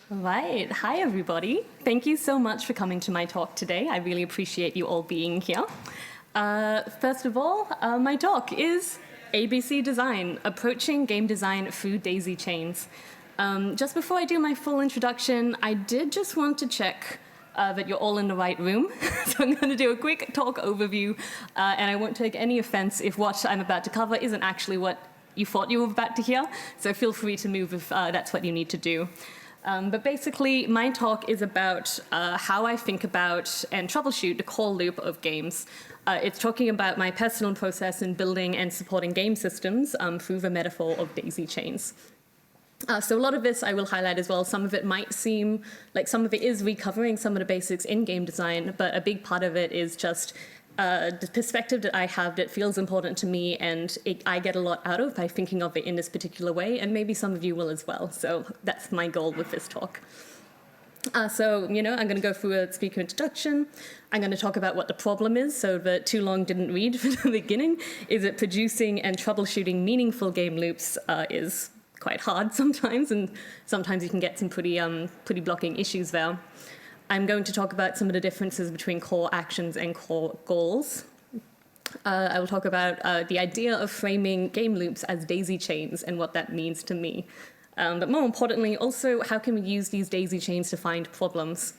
Right. Hi, everybody. Thank you so much for coming to my talk today. I really appreciate you all being here. First of all, my talk is ABC Design, Approaching Game Design Through Daisy Chains. Just before I do my full introduction, I did just want to check that you're all in the right room. So I'm going to do a quick talk overview, and I won't take any offense if what I'm about to cover isn't actually what you thought you were about to hear. So feel free to move if that's what you need to do. But basically, my talk is about how I think about and troubleshoot the core loop of games. It's talking about my personal process in building and supporting game systems through the metaphor of daisy chains. So a lot of this I will highlight as well. Some of it might seem like some of it is recovering some of the basics in game design, but a big part of it is just the perspective that I have that feels important to me, and I get a lot out of by thinking of it in this particular way, and maybe some of you will as well. So that's my goal with this talk. I'm going to go through a speaker introduction. I'm going to talk about what the problem is, so that too long didn't read from the beginning, is that producing and troubleshooting meaningful game loops is quite hard sometimes, and sometimes you can get some pretty blocking issues there. I'm going to talk about some of the differences between core actions and core goals. I will talk about the idea of framing game loops as daisy chains and what that means to me. But more importantly, also, how can we use these daisy chains to find problems?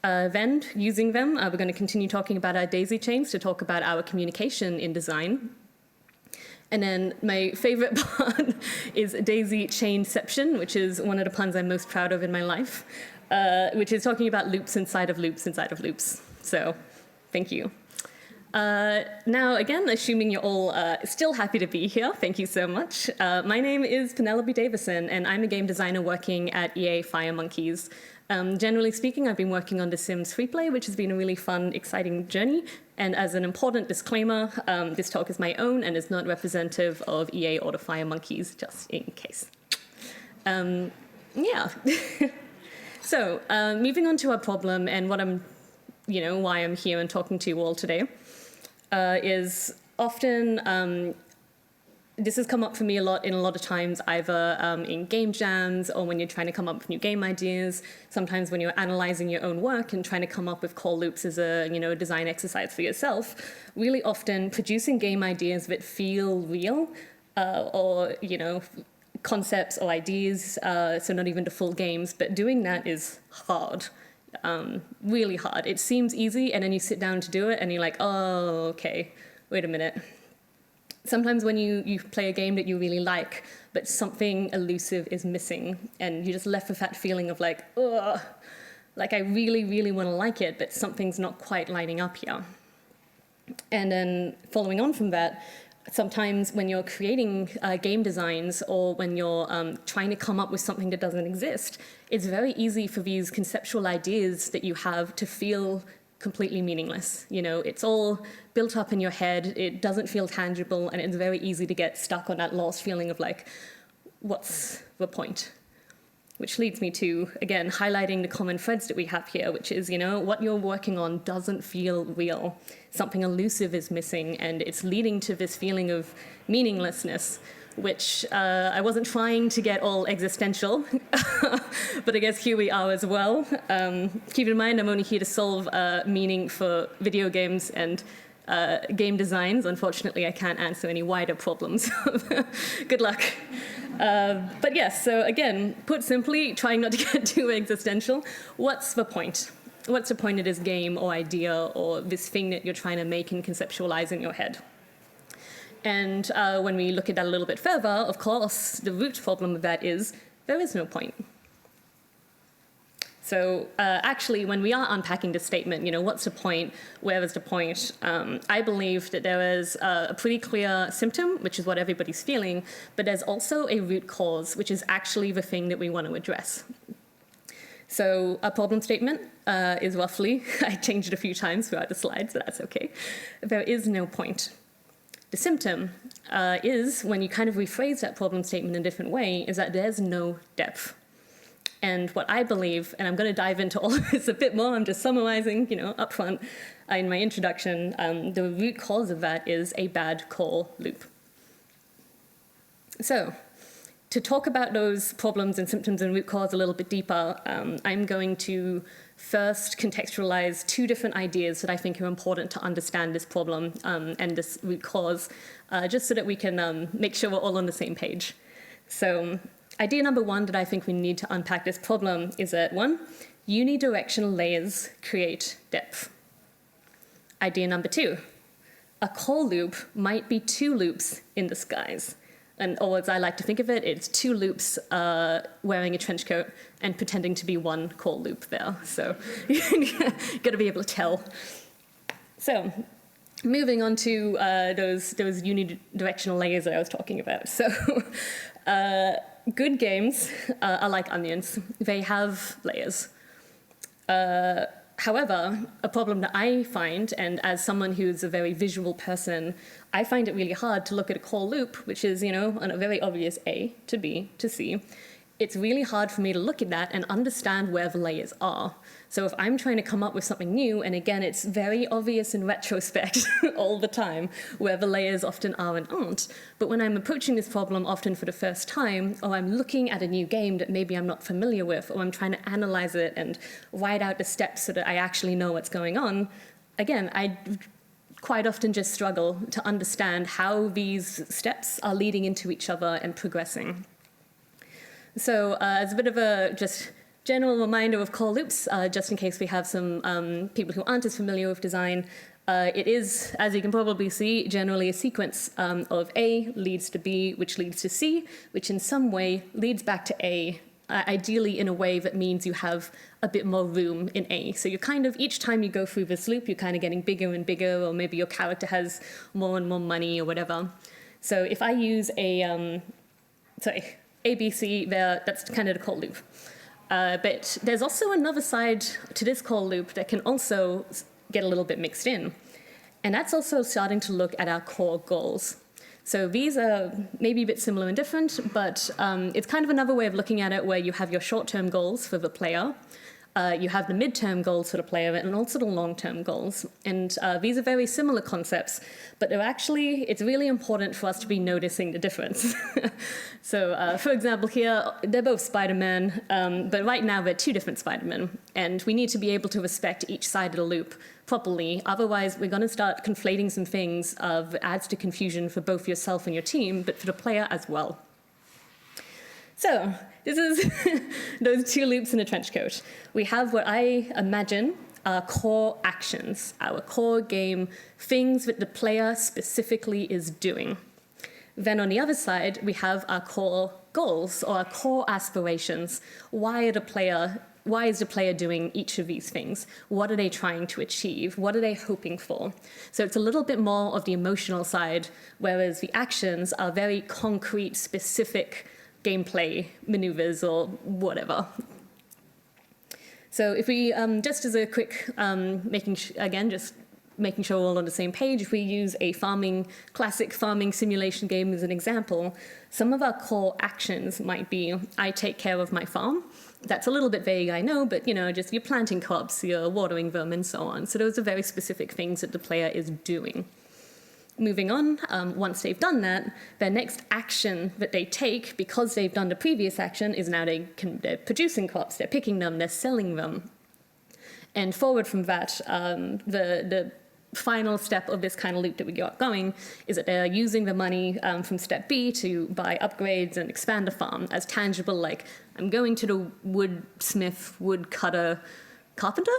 Then, using them, we're going to continue talking about our daisy chains to talk about our communication in design. And then my favorite part is daisy chainception, which is one of the puns I'm most proud of in my life. Which is talking about loops inside of loops inside of loops. So, thank you. Now, again, assuming you're all still happy to be here, thank you so much. My name is Penelope Davison, and I'm a game designer working at EA Firemonkeys. Generally speaking, I've been working on The Sims Freeplay, which has been a really fun, exciting journey. And as an important disclaimer, this talk is my own and is not representative of EA or the Firemonkeys, just in case. Yeah. So, moving on to our problem and what why I'm here and talking to you all today, is often, this has come up for me a lot of times, either in game jams or when you're trying to come up with new game ideas, sometimes when you're analyzing your own work and trying to come up with core loops as a design exercise for yourself. Really often producing game ideas that feel real, or concepts or ideas, so not even the full games, but doing that is hard, really hard. It seems easy, and then you sit down to do it, and you're like, oh, okay, wait a minute. Sometimes when you play a game that you really like, but something elusive is missing, and you're just left with that feeling of like, ugh, like I really, really want to like it, but something's not quite lining up here. And then following on from that, sometimes when you're creating game designs or when you're trying to come up with something that doesn't exist, it's very easy for these conceptual ideas that you have to feel completely meaningless. It's all built up in your head, it doesn't feel tangible, and it's very easy to get stuck on that lost feeling of like, what's the point? Which leads me to, again, highlighting the common threads that we have here, which is, what you're working on doesn't feel real. Something elusive is missing, and it's leading to this feeling of meaninglessness, which I wasn't trying to get all existential, but I guess here we are as well. Keep in mind, I'm only here to solve meaning for video games and game designs. Unfortunately, I can't answer any wider problems. Good luck. But yes, so again, put simply, trying not to get too existential, what's the point? What's the point of this game or idea or this thing that you're trying to make and conceptualize in your head? And when we look at that a little bit further, of course, the root problem of that is there is no point. So actually, when we are unpacking this statement, what's the point, where is the point, I believe that there is a pretty clear symptom, which is what everybody's feeling, but there's also a root cause, which is actually the thing that we want to address. So a problem statement is roughly, I changed it a few times throughout the slides, so that's okay. There is no point. The symptom is, when you kind of rephrase that problem statement in a different way, is that there's no depth. And what I believe, and I'm going to dive into all of this a bit more, I'm just summarizing, up front in my introduction, the root cause of that is a bad core loop. So To talk about those problems and symptoms and root cause a little bit deeper, I'm going to first contextualize two different ideas that I think are important to understand this problem and this root cause, just so that we can make sure we're all on the same page. So idea number one that I think we need to unpack this problem is that, one, unidirectional layers create depth. Idea number two, a call loop might be two loops in disguise. Or as I like to think of it, it's two loops wearing a trench coat and pretending to be one call loop there. So you've got to be able to tell. So moving on to those unidirectional layers that I was talking about. So good games are like onions. They have layers. However, a problem that I find, and as someone who's a very visual person, I find it really hard to look at a call loop, which is, a very obvious A to B to C. It's really hard for me to look at that and understand where the layers are. So if I'm trying to come up with something new, and again, it's very obvious in retrospect all the time where the layers often are and aren't, but when I'm approaching this problem often for the first time, or I'm looking at a new game that maybe I'm not familiar with, or I'm trying to analyze it and write out the steps so that I actually know what's going on, again, I quite often just struggle to understand how these steps are leading into each other and progressing. So as a bit of a just general reminder of call loops, just in case we have some people who aren't as familiar with design, it is, as you can probably see, generally a sequence of A leads to B, which leads to C, which in some way leads back to A, ideally in a way that means you have a bit more room in A. So you're kind of, each time you go through this loop, you're kind of getting bigger and bigger, or maybe your character has more and more money or whatever. So if I use ABC, that's kind of the call loop. But there's also another side to this call loop that can also get a little bit mixed in. And that's also starting to look at our core goals. So these are maybe a bit similar and different, but it's kind of another way of looking at it where you have your short-term goals for the player, you have the mid-term goals for the player, and also the long-term goals. And these are very similar concepts, but it's really important for us to be noticing the difference. So, for example, here, they're both Spider-Man, but right now they're two different Spider-Men, and we need to be able to respect each side of the loop properly. Otherwise, we're going to start conflating some things that adds to confusion for both yourself and your team, but for the player as well. So this is those two loops in a trench coat. We have what I imagine are core actions, our core game, things that the player specifically is doing. Then on the other side, we have our core goals or our core aspirations. Why is the player doing each of these things? What are they trying to achieve? What are they hoping for? So it's a little bit more of the emotional side, whereas the actions are very concrete, specific gameplay maneuvers or whatever. So if we, just as a quick, making sure we're all on the same page, if we use a classic farming simulation game as an example, some of our core actions might be, I take care of my farm. That's a little bit vague, I know, but just you're planting crops, you're watering them, and so on. So those are very specific things that the player is doing. Moving on, once they've done that, their next action that they take, because they've done the previous action, is now they're producing crops, they're picking them, they're selling them. And forward from that, the final step of this kind of loop that we got going is that they're using the money from step B to buy upgrades and expand the farm as tangible, like I'm going to the woodcutter, carpenter,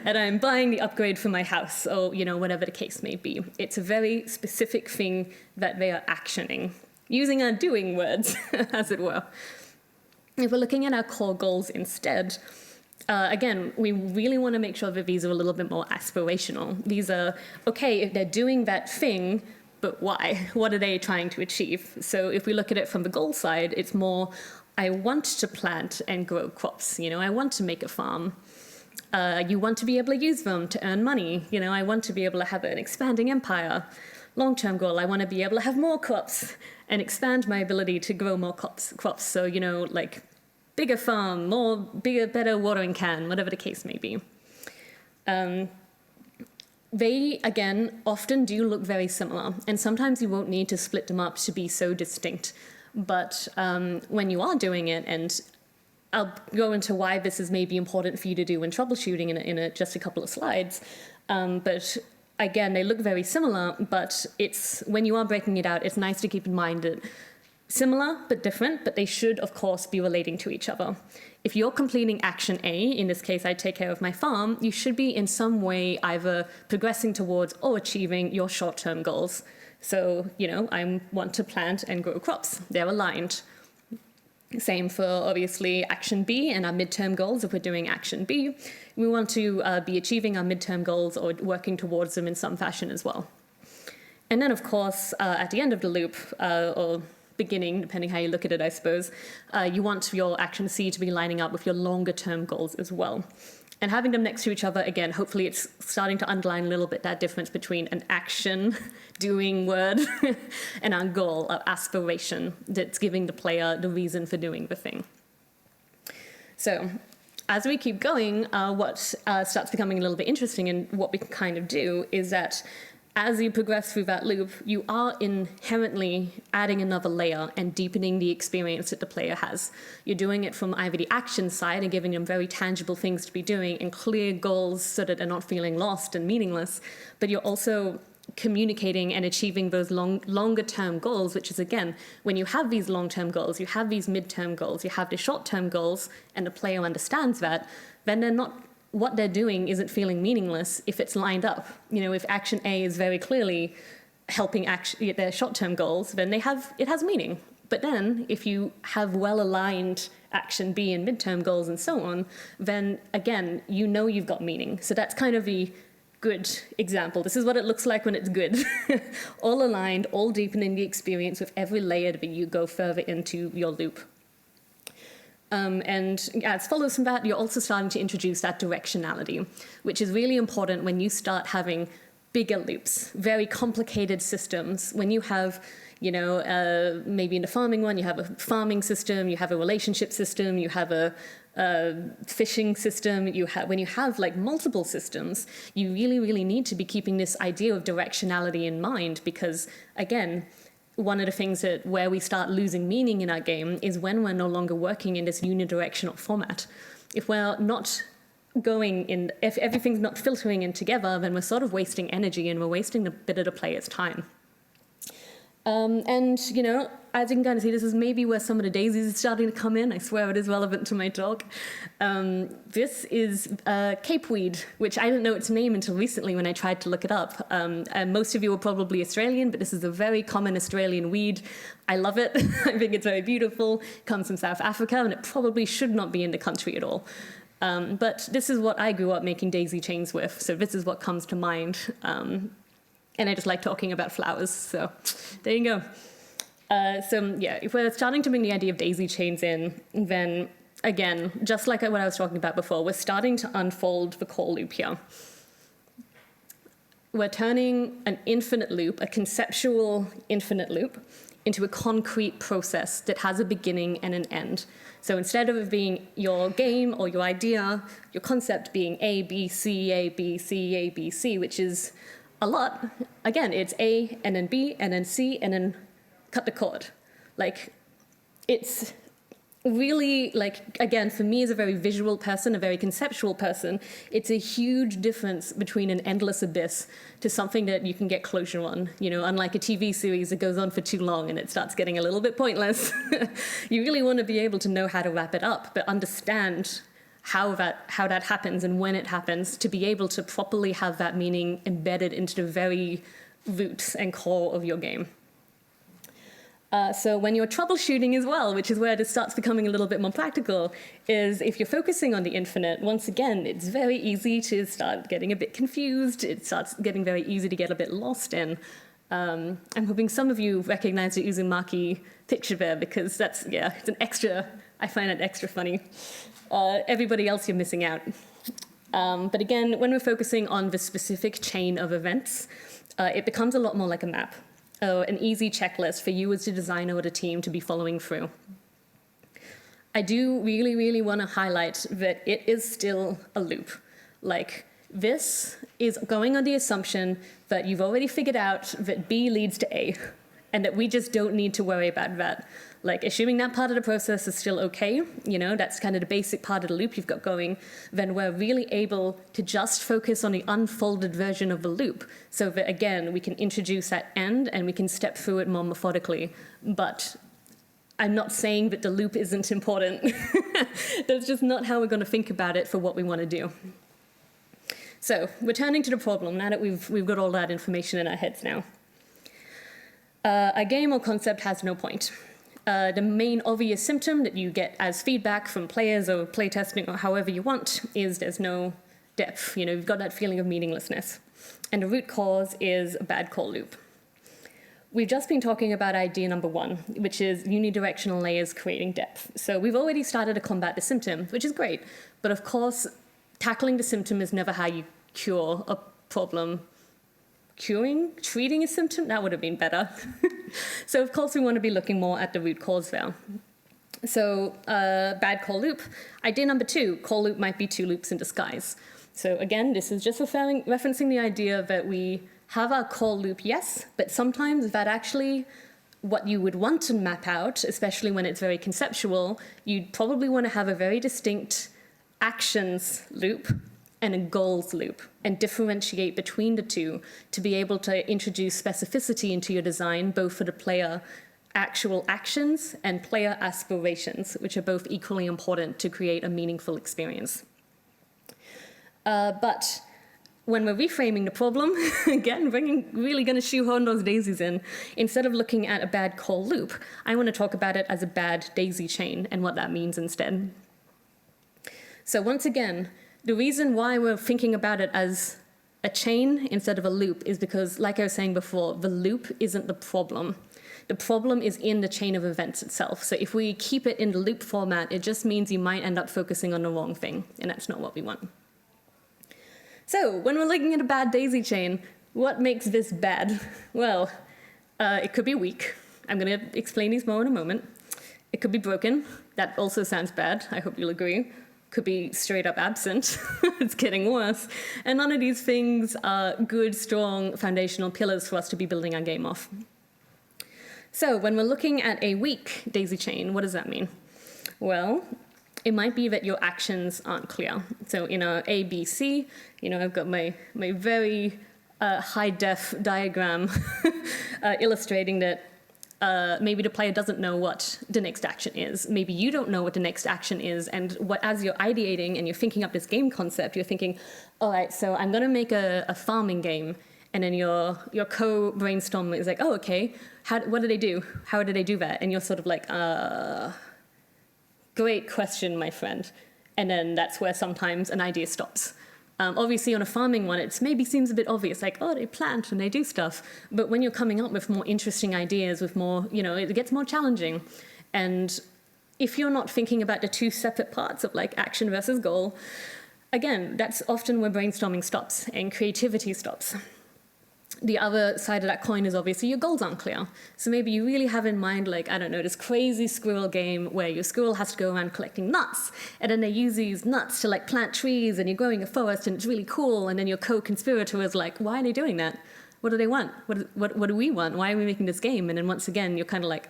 and I'm buying the upgrade for my house, or whatever the case may be. It's a very specific thing that they are actioning, using our doing words, as it were. If we're looking at our core goals instead, again, we really want to make sure that these are a little bit more aspirational. These are, okay, if they're doing that thing, but why? What are they trying to achieve? So if we look at it from the goal side, it's more, I want to plant and grow crops. I want to make a farm. You want to be able to use them to earn money. I want to be able to have an expanding empire. Long-term goal, I want to be able to have more crops and expand my ability to grow more crops. So, like bigger farm, better watering can, whatever the case may be. they, again, often do look very similar, and sometimes you won't need to split them up to be so distinct. But when you are doing it, and I'll go into why this is maybe important for you to do when troubleshooting in just a couple of slides, but again, they look very similar, but when you are breaking it out, it's nice to keep in mind that similar but different, but they should, of course, be relating to each other. If you're completing action A, in this case, I take care of my farm, you should be in some way either progressing towards or achieving your short-term goals. So, I want to plant and grow crops. They're aligned. Same for, obviously, action B and our midterm goals. If we're doing action B, we want to be achieving our midterm goals or working towards them in some fashion as well. And then, of course, at the end of the loop, or beginning, depending how you look at it, I suppose, you want your action C to be lining up with your longer term goals as well. And having them next to each other, again, hopefully it's starting to underline a little bit that difference between an action, doing word, and our goal, our aspiration, that's giving the player the reason for doing the thing. So as we keep going, what starts becoming a little bit interesting and what we can kind of do is that as you progress through that loop, you are inherently adding another layer and deepening the experience that the player has. You're doing it from either the action side and giving them very tangible things to be doing and clear goals so that they're not feeling lost and meaningless, but you're also communicating and achieving those longer-term goals, which is, again, when you have these long-term goals, you have these mid-term goals, you have the short-term goals, and the player understands that, then what they're doing isn't feeling meaningless if it's lined up. If action A is very clearly helping their short-term goals, then it has meaning. But then if you have well-aligned action B and midterm goals and so on, then again, you've got meaning. So that's kind of the good example. This is what it looks like when it's good. All aligned, all deepening the experience with every layer that you go further into your loop. And as follows from that, you're also starting to introduce that directionality, which is really important when you start having bigger loops, very complicated systems. When you have, maybe in the farming one, you have a farming system, you have a relationship system, you have a fishing system, when you have like multiple systems, you really, really need to be keeping this idea of directionality in mind because, again, one of the things where we start losing meaning in our game is when we're no longer working in this unidirectional format. If we're not if everything's not filtering in together, then we're sort of wasting energy and we're wasting a bit of the player's time. And, as you can kind of see, this is maybe where some of the daisies are starting to come in. I swear it is relevant to my talk. This is capeweed, which I didn't know its name until recently when I tried to look it up. And most of you are probably Australian, but this is a very common Australian weed. I love it. I think it's very beautiful. It comes from South Africa, and it probably should not be in the country at all. But this is what I grew up making daisy chains with, so this is what comes to mind. And I just like talking about flowers, so there you go. If we're starting to bring the idea of daisy chains in, then again, just like what I was talking about before, we're starting to unfold the core loop here. We're turning an infinite loop, a conceptual infinite loop, into a concrete process that has a beginning and an end. So instead of it being your game or your idea, your concept being A, B, C, A, B, C, A, B, C, which is a lot. Again, it's A, and then B, and then C, and then cut the cord. It's really, again, for me as a very visual person, a very conceptual person, it's a huge difference between an endless abyss to something that you can get closure on. Unlike a TV series that goes on for too long and it starts getting a little bit pointless. You really want to be able to know how to wrap it up, but understand how that happens and when it happens to be able to properly have that meaning embedded into the very roots and core of your game. So when you're troubleshooting as well, which is where this starts becoming a little bit more practical, is if you're focusing on the infinite, once again, it's very easy to start getting a bit confused. It starts getting very easy to get a bit lost in. I'm hoping some of you recognize the Uzumaki picture there because it's an extra, I find it extra funny. Everybody else, you're missing out. But again, when we're focusing on the specific chain of events, it becomes a lot more like a map. An easy checklist for you as a designer or the team to be following through. I do really, really want to highlight that it is still a loop. This is going on the assumption that you've already figured out that B leads to A, and that we just don't need to worry about that. Like, assuming that part of the process is still okay, that's kind of the basic part of the loop you've got going, then we're really able to just focus on the unfolded version of the loop, so that, again, we can introduce that end and we can step through it more methodically. But I'm not saying that the loop isn't important. That's just not how we're going to think about it for what we want to do. So, returning to the problem, now that we've got all that information in our heads now. A game or concept has no point. The main obvious symptom that you get as feedback from players or playtesting or however you want is there's no depth. You've got that feeling of meaninglessness. And the root cause is a bad call loop. We've just been talking about idea number 1, which is unidirectional layers creating depth. So we've already started to combat the symptom, which is great. But of course, tackling the symptom is never how you cure a problem. Treating a symptom? That would have been better. So of course we want to be looking more at the root cause there. So bad call loop. Idea number 2, call loop might be 2 loops in disguise. So again, this is just referencing the idea that we have our call loop, yes, but sometimes that actually what you would want to map out, especially when it's very conceptual, you'd probably want to have a very distinct actions loop and a goals loop, and differentiate between the two to be able to introduce specificity into your design, both for the player actual actions and player aspirations, which are both equally important to create a meaningful experience. But when we're reframing the problem, again, really going to shoehorn those daisies in, instead of looking at a bad call loop, I want to talk about it as a bad daisy chain and what that means instead. So once again, the reason why we're thinking about it as a chain instead of a loop is because, like I was saying before, the loop isn't the problem. The problem is in the chain of events itself. So if we keep it in the loop format, it just means you might end up focusing on the wrong thing, and that's not what we want. So when we're looking at a bad daisy chain, what makes this bad? Well, it could be weak. I'm going to explain these more in a moment. It could be broken. That also sounds bad. I hope you'll agree. Could be straight up absent. It's getting worse. And none of these things are good, strong, foundational pillars for us to be building our game off. So when we're looking at a weak daisy chain, what does that mean? Well, it might be that your actions aren't clear. So in our A, B, C, I've got my very high-def diagram illustrating that maybe the player doesn't know what the next action is. Maybe you don't know what the next action is, and as you're ideating and you're thinking up this game concept, you're thinking, all right, so I'm going to make a farming game, and then your co-brainstormer is like, oh, okay, what do they do? How do they do that? And you're sort of like, great question, my friend. And then that's where sometimes an idea stops. Obviously, on a farming one, it maybe seems a bit obvious, like, oh, they plant and they do stuff. But when you're coming up with more interesting ideas, with more, it gets more challenging. And if you're not thinking about the 2 separate parts of like action versus goal, again, that's often where brainstorming stops and creativity stops. The other side of that coin is obviously your goals aren't clear. So maybe you really have in mind, like, I don't know, this crazy squirrel game where your squirrel has to go around collecting nuts, and then they use these nuts to like plant trees, and you're growing a forest, and it's really cool, and then your co-conspirator is like, why are they doing that? What do they want? What do we want? Why are we making this game? And then once again, you're kind of like,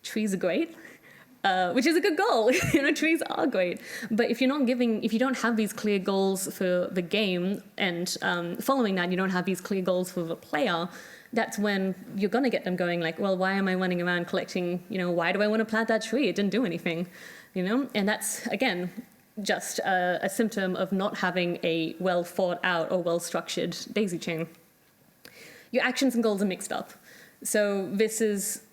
trees are great. Which is a good goal. Trees are great. But if you don't have these clear goals for the game, and following that, you don't have these clear goals for the player, that's when you're going to get them going like, well, why am I running around collecting, why do I want to plant that tree? It didn't do anything, And that's, again, just a symptom of not having a well thought out or well structured daisy chain. Your actions and goals are mixed up. So this is,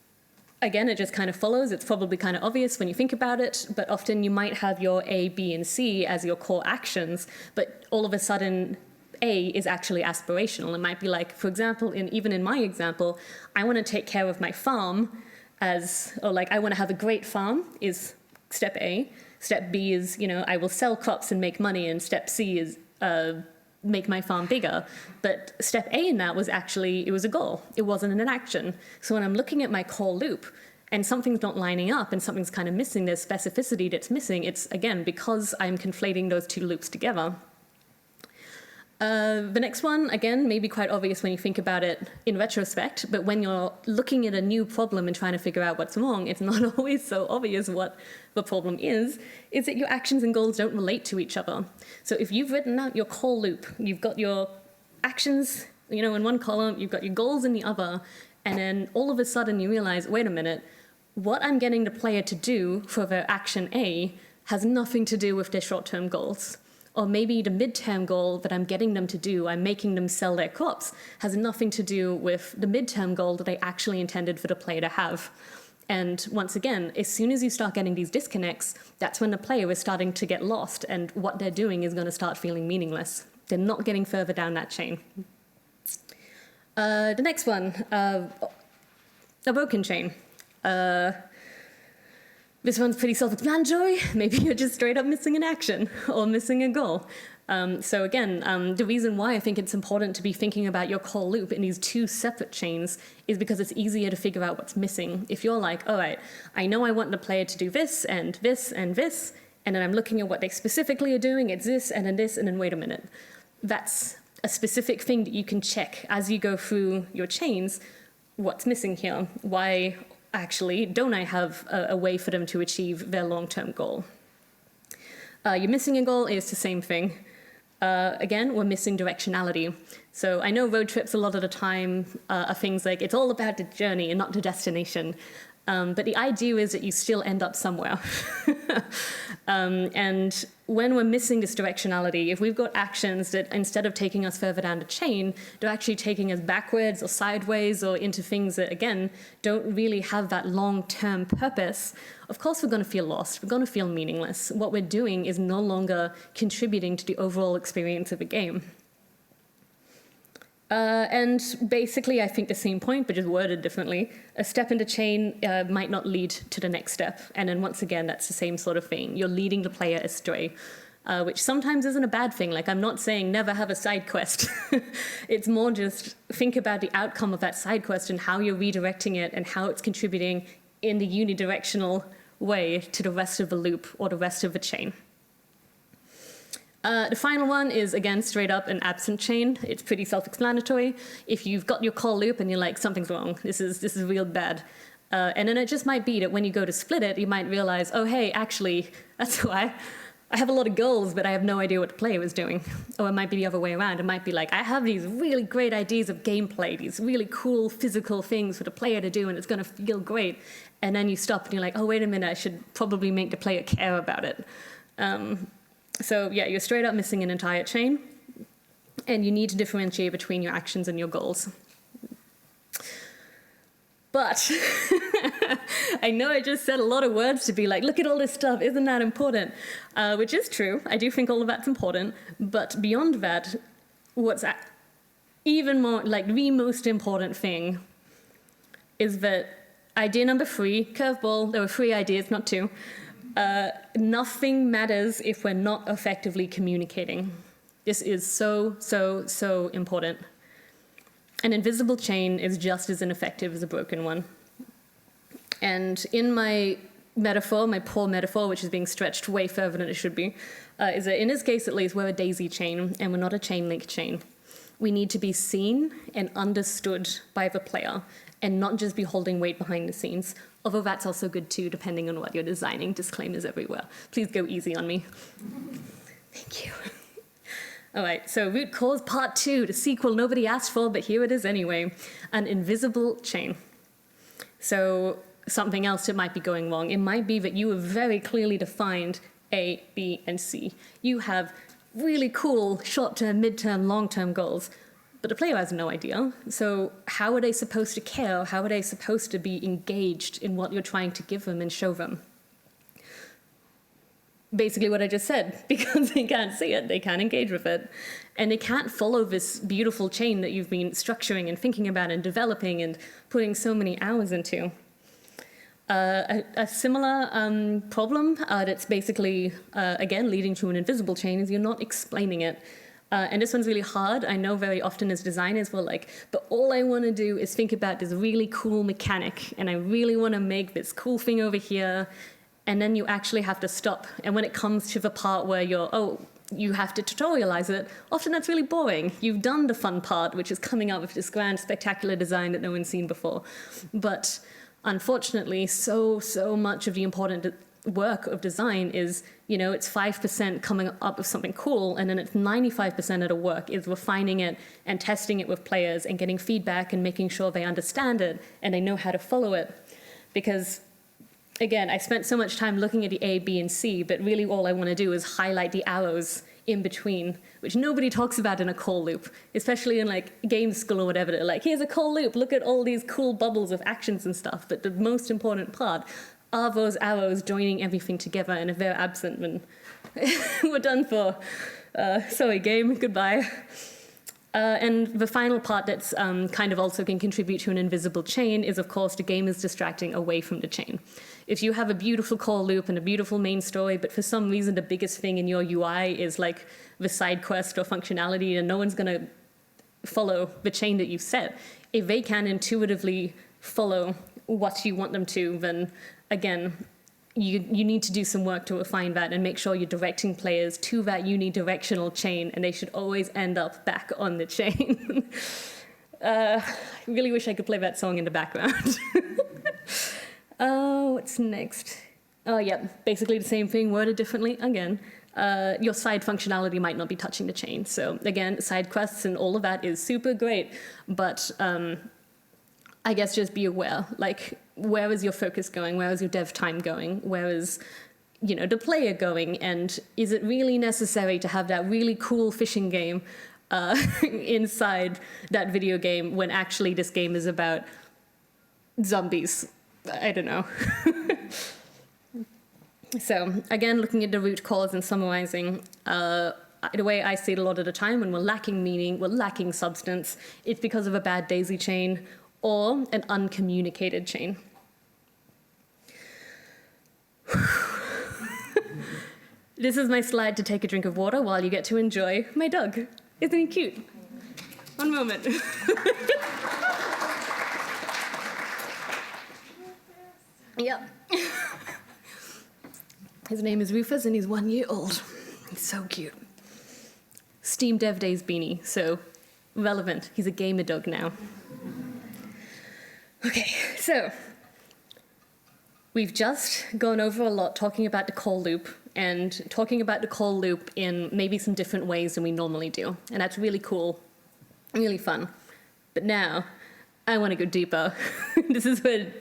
again, it just kind of follows. It's probably kind of obvious when you think about it, but often you might have your A, B, and C as your core actions, but all of a sudden A is actually aspirational. It might be like, for example, even in my example, I want to take care of my farm I want to have a great farm is step A. Step B is, I will sell crops and make money, and step C is make my farm bigger. But step A in that was actually, it was a goal. It wasn't an action. So when I'm looking at my call loop and something's not lining up and something's kind of missing, there's specificity that's missing, it's, again, because I'm conflating those 2 loops together. The next one, again, may be quite obvious when you think about it in retrospect, but when you're looking at a new problem and trying to figure out what's wrong, it's not always so obvious what the problem is that your actions and goals don't relate to each other. So if you've written out your call loop, you've got your actions, in one column, you've got your goals in the other, and then all of a sudden you realize, wait a minute, what I'm getting the player to do for their action A has nothing to do with their short-term goals. Or maybe the midterm goal that I'm getting them to do, I'm making them sell their crops, has nothing to do with the midterm goal that I actually intended for the player to have. And once again, as soon as you start getting these disconnects, that's when the player is starting to get lost, and what they're doing is going to start feeling meaningless. They're not getting further down that chain. The next one, a broken chain. This one's pretty self-explanatory. Maybe you're just straight up missing an action or missing a goal. So again, the reason why I think it's important to be thinking about your call loop in these two separate chains is because it's easier to figure out what's missing. If you're like, all right, I know I want the player to do this and this and this, and then I'm looking at what they specifically are doing, it's this, and then wait a minute. That's a specific thing that you can check as you go through your chains. What's missing here? Why actually don't I have a way for them to achieve their long-term goal? You're missing a goal is the same thing. Again, we're missing directionality. So I know road trips a lot of the time are things like, it's all about the journey and not the destination. But the idea is that you still end up somewhere. And when we're missing this directionality, if we've got actions that instead of taking us further down the chain, they're actually taking us backwards or sideways or into things that, again, don't really have that long-term purpose, of course we're going to feel lost. We're going to feel meaningless. What we're doing is no longer contributing to the overall experience of the game. And basically, I think the same point, but just worded differently. A step in the chain might not lead to the next step. And then once again, that's the same sort of thing. You're leading the player astray, which sometimes isn't a bad thing. Like, I'm not saying never have a side quest. It's more just think about the outcome of that side quest and how you're redirecting it and how it's contributing in the unidirectional way to the rest of the loop or the rest of the chain. The final one is, again, straight up an absent chain. It's pretty self-explanatory. If you've got your call loop and you're like, something's wrong, this is real bad. And then it just might be that when you go to split it, you might realize, oh, hey, actually, that's why I have a lot of goals, but I have no idea what the player is doing. Or it might be the other way around. It might be like, I have these really great ideas of gameplay, these really cool physical things for the player to do, and it's going to feel great. And then you stop and you're like, oh, wait a minute, I should probably make the player care about it. So yeah, you're straight up missing an entire chain, and you need to differentiate between your actions and your goals. But I know I just said a lot of words to be like, look at all this stuff, isn't that important? Which is true. I do think all of that's important. But beyond that, what's even more, like the most important thing is that idea number 3, curveball, there were 3 ideas, not 2. Nothing matters if we're not effectively communicating. This is so, so, so important. An invisible chain is just as ineffective as a broken one. And in my metaphor, my poor metaphor, which is being stretched way further than it should be, is that in this case at least, we're a daisy chain and we're not a chain link chain. We need to be seen and understood by the player and not just be holding weight behind the scenes. Although that's also good too, depending on what you're designing. Disclaimers everywhere. Please go easy on me. Thank you. All right, so root cause part 2, the sequel nobody asked for, but here it is anyway. An invisible chain. So something else that might be going wrong. It might be that you have very clearly defined A, B, and C. You have really cool short-term, mid-term, long-term goals, but the player has no idea. So how are they supposed to care? How are they supposed to be engaged in what you're trying to give them and show them? Basically what I just said, because they can't see it, they can't engage with it, and they can't follow this beautiful chain that you've been structuring and thinking about and developing and putting so many hours into. A similar problem that's basically, again, leading to an invisible chain is you're not explaining it. And this one's really hard. I know very often as designers we're like, but all I want to do is think about this really cool mechanic, and I really want to make this cool thing over here. And then you actually have to stop. And when it comes to the part where you're, oh, you have to tutorialize it. Often that's really boring. You've done the fun part, which is coming up with this grand, spectacular design that no one's seen before. But unfortunately, so much of the important work of design is, it's 5% coming up with something cool, and then it's 95% of the work is refining it and testing it with players and getting feedback and making sure they understand it and they know how to follow it. Because, again, I spent so much time looking at the A, B, and C, but really all I want to do is highlight the arrows in between, which nobody talks about in a call loop, especially in like game school or whatever. They're like, here's a call loop, look at all these cool bubbles of actions and stuff. But the most important part are those arrows joining everything together, and if they're absent, then we're done for. Sorry, game, goodbye. And the final part that's kind of also can contribute to an invisible chain is, of course, the game is distracting away from the chain. If you have a beautiful call loop and a beautiful main story, but for some reason the biggest thing in your UI is like the side quest or functionality, and no one's going to follow the chain that you've set, if they can intuitively follow what you want them to, then again, you need to do some work to refine that and make sure you're directing players to that unidirectional chain, and they should always end up back on the chain. I really wish I could play that song in the background. What's next? Oh, yeah, basically the same thing, worded differently again. Your side functionality might not be touching the chain. So again, side quests and all of that is super great, but I guess just be aware, like, where is your focus going? Where is your dev time going? Where is, the player going? And is it really necessary to have that really cool fishing game inside that video game when actually this game is about zombies? I don't know. So again, looking at the root cause and summarizing, the way I see it a lot of the time when we're lacking meaning, we're lacking substance, it's because of a bad daisy chain or an uncommunicated chain. This is my slide to take a drink of water while you get to enjoy my dog. Isn't he cute? One moment. Yep. His name is Rufus and he's 1 year old. He's so cute. Steam Dev Days beanie, so relevant. He's a gamer dog now. Okay, so we've just gone over a lot talking about the call loop and talking about the call loop in maybe some different ways than we normally do. And that's really cool, really fun. But now, I want to go deeper. This is where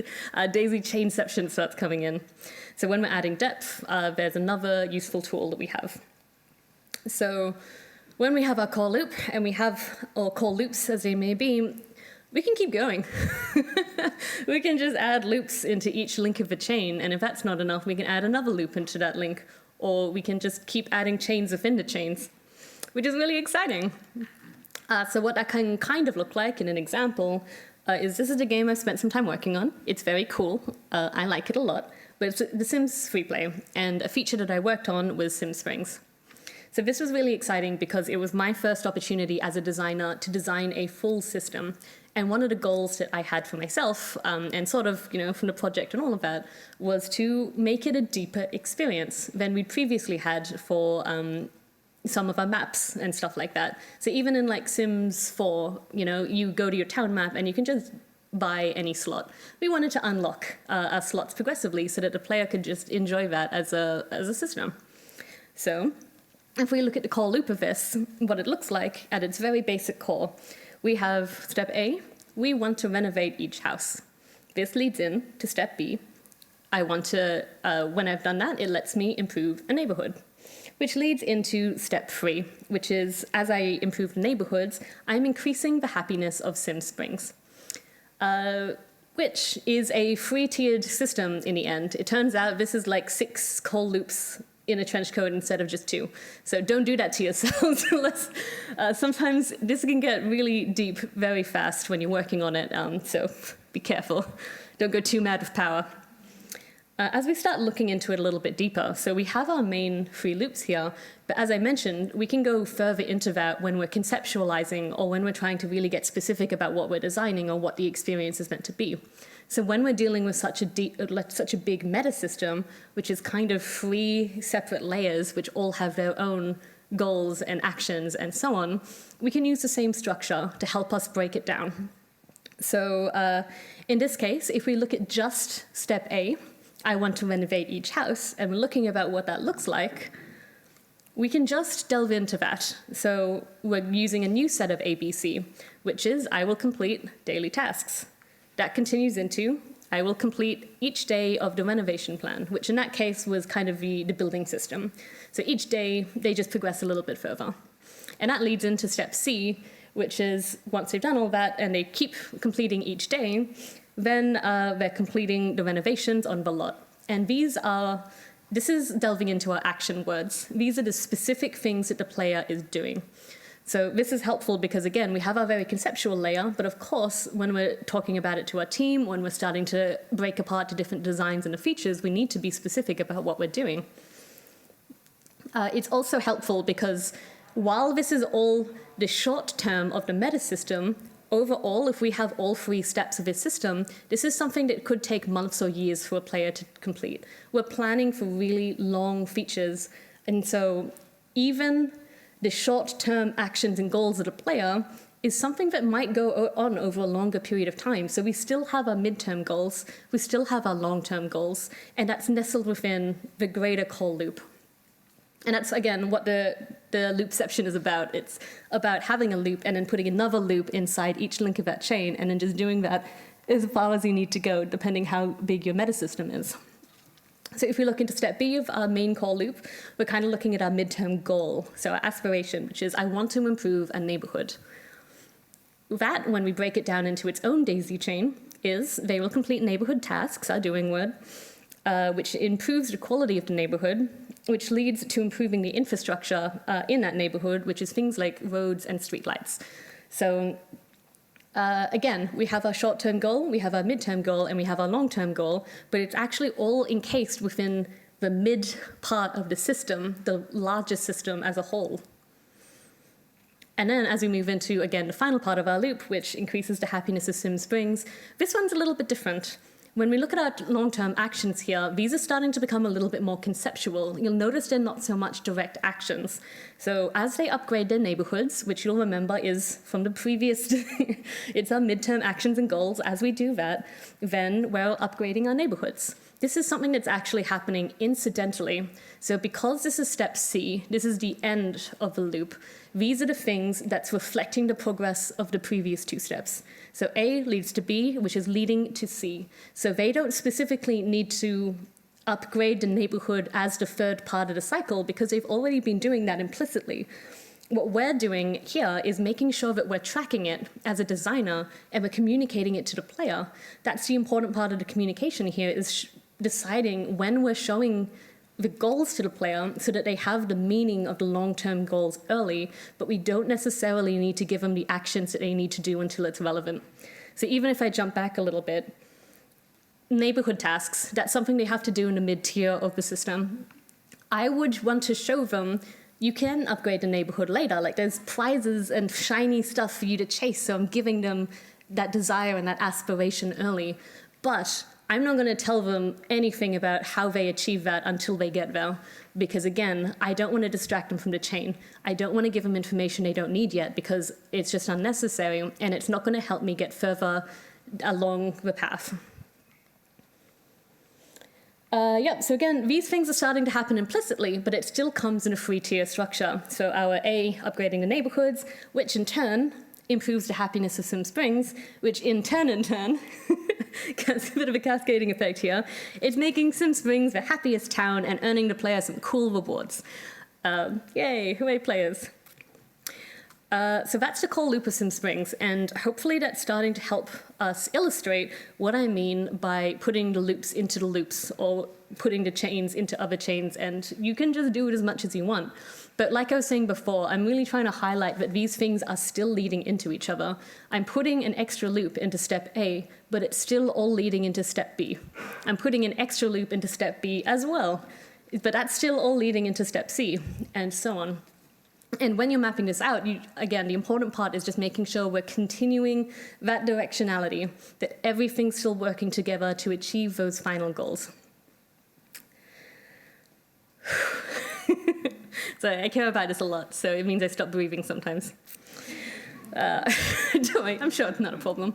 Daisy chainception starts coming in. So when we're adding depth, there's another useful tool that we have. So when we have our call loop, and we have, or call loops as they may be, we can keep going. We can just add loops into each link of the chain, and if that's not enough, we can add another loop into that link, or we can just keep adding chains within the chains, which is really exciting. So what that can kind of look like in an example is this is a game I've spent some time working on. It's very cool. I like it a lot. But it's The Sims Free Play, and a feature that I worked on was Sim Springs. So this was really exciting because it was my first opportunity as a designer to design a full system. And one of the goals that I had for myself, and sort of, from the project and all of that, was to make it a deeper experience than we'd previously had for some of our maps and stuff like that. So even in like Sims 4, you go to your town map and you can just buy any slot. We wanted to unlock our slots progressively so that the player could just enjoy that as a system. So if we look at the core loop of this, what it looks like at its very basic core, we have step A, we want to renovate each house. This leads in to step B. I want to, when I've done that, it lets me improve a neighborhood, which leads into step 3, which is as I improve the neighborhoods, I'm increasing the happiness of Sim Springs, which is a 3-tiered system in the end. It turns out this is like 6 call loops in a trench coat instead of just 2. So don't do that to yourselves. Sometimes this can get really deep very fast when you're working on it, so be careful. Don't go too mad with power. As we start looking into it a little bit deeper, so we have our main 3 loops here, but as I mentioned, we can go further into that when we're conceptualizing or when we're trying to really get specific about what we're designing or what the experience is meant to be. So when we're dealing with such a big meta system, which is kind of 3 separate layers which all have their own goals and actions and so on, we can use the same structure to help us break it down. So in this case, if we look at just step A, I want to renovate each house, and we're looking about what that looks like, we can just delve into that. So we're using a new set of ABC, which is I will complete daily tasks. That continues into I will complete each day of the renovation plan, which in that case was kind of the building system. So each day, they just progress a little bit further. And that leads into step C, which is once they've done all that and they keep completing each day, then they're completing the renovations on the lot. And this is delving into our action words. These are the specific things that the player is doing. So this is helpful because, again, we have our very conceptual layer, but of course, when we're talking about it to our team, when we're starting to break apart the different designs and the features, we need to be specific about what we're doing. It's also helpful because while this is all the short term of the meta system, overall, if we have all 3 steps of this system, this is something that could take months or years for a player to complete. We're planning for really long features, and so even the short-term actions and goals of the player is something that might go on over a longer period of time. So we still have our midterm goals, we still have our long-term goals, and that's nestled within the greater call loop. And that's, again, what the loopception is about. It's about having a loop and then putting another loop inside each link of that chain, and then just doing that as far as you need to go, depending how big your meta system is. So if we look into step B of our main call loop, we're kind of looking at our midterm goal, so our aspiration, which is I want to improve a neighborhood. That, when we break it down into its own daisy chain, is they will complete neighborhood tasks, our doing word, which improves the quality of the neighborhood, which leads to improving the infrastructure in that neighborhood, which is things like roads and streetlights. So again, we have our short-term goal, we have our midterm goal, and we have our long-term goal, but it's actually all encased within the mid part of the system, the larger system as a whole. And then as we move into, again, the final part of our loop, which increases the happiness of Sim Springs, this one's a little bit different. When we look at our long-term actions here, these are starting to become a little bit more conceptual. You'll notice they're not so much direct actions. So as they upgrade their neighborhoods, which you'll remember is from the previous, it's our midterm actions and goals. As we do that, then we're upgrading our neighborhoods. This is something that's actually happening incidentally. So because this is step C, this is the end of the loop, these are the things that's reflecting the progress of the previous 2 steps. So A leads to B, which is leading to C. So they don't specifically need to upgrade the neighborhood as the 3rd part of the cycle because they've already been doing that implicitly. What we're doing here is making sure that we're tracking it as a designer and we're communicating it to the player. That's the important part of the communication here, is deciding when we're showing the goals to the player so that they have the meaning of the long-term goals early, but we don't necessarily need to give them the actions that they need to do until it's relevant. So even if I jump back a little bit, neighborhood tasks, that's something they have to do in the mid-tier of the system. I would want to show them you can upgrade the neighborhood later. Like, there's prizes and shiny stuff for you to chase, so I'm giving them that desire and that aspiration early. But I'm not going to tell them anything about how they achieve that until they get there, because again, I don't want to distract them from the chain. I don't want to give them information they don't need yet because it's just unnecessary and it's not going to help me get further along the path. So again, these things are starting to happen implicitly, but it still comes in a 3-tier structure. So our A, upgrading the neighborhoods, which in turn improves the happiness of Sim Springs, which in turn, gets a bit of a cascading effect here. It's making Sim Springs the happiest town and earning the players some cool rewards. Yay, hooray players. So that's the call loop of Sim Springs, and hopefully that's starting to help us illustrate what I mean by putting the loops into the loops or putting the chains into other chains, and you can just do it as much as you want. But like I was saying before, I'm really trying to highlight that these things are still leading into each other. I'm putting an extra loop into step A, but it's still all leading into step B. I'm putting an extra loop into step B as well, but that's still all leading into step C, and so on. And when you're mapping this out, again, the important part is just making sure we're continuing that directionality, that everything's still working together to achieve those final goals. It's So I care about this a lot, so it means I stop breathing sometimes. Don't worry, I'm sure it's not a problem.